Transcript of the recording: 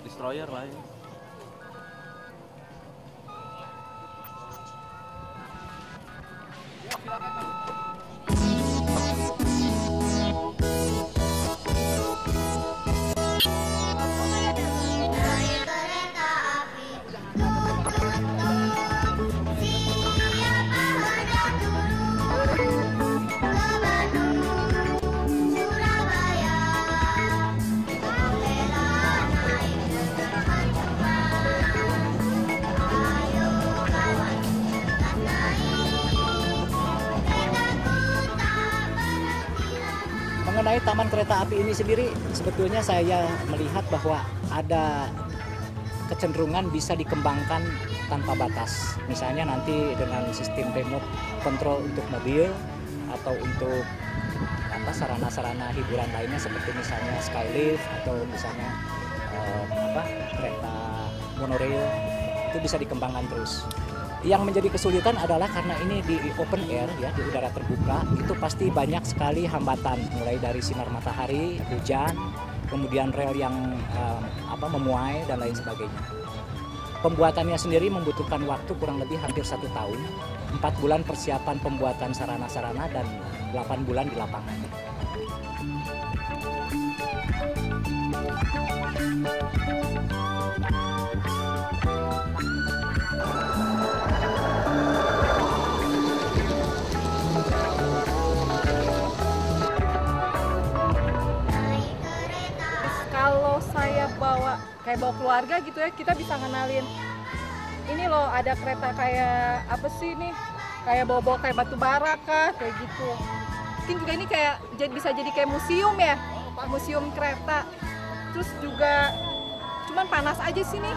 Destroyer lah ya. Mengenai Taman Kereta Api ini sendiri, sebetulnya saya melihat bahwa ada kecenderungan bisa dikembangkan tanpa batas. Misalnya nanti dengan sistem remote control untuk mobil atau untuk sarana-sarana hiburan lainnya seperti misalnya skylift atau misalnya kereta monorail itu bisa dikembangkan terus. Yang menjadi kesulitan adalah karena ini di open air ya, di udara terbuka, itu pasti banyak sekali hambatan, mulai dari sinar matahari, hujan, kemudian rel yang memuai dan lain sebagainya. Pembuatannya sendiri membutuhkan waktu kurang lebih hampir 1 tahun, 4 bulan persiapan pembuatan sarana-sarana dan 8 bulan di lapangan. Kalau saya bawa keluarga gitu ya, kita bisa ngenalin ini loh, ada kereta kayak apa sih nih, kayak bawa kayak batu bara kah, kayak gitu. Mungkin juga ini kayak bisa jadi kayak museum ya, museum kereta. Terus juga cuman panas aja sih nih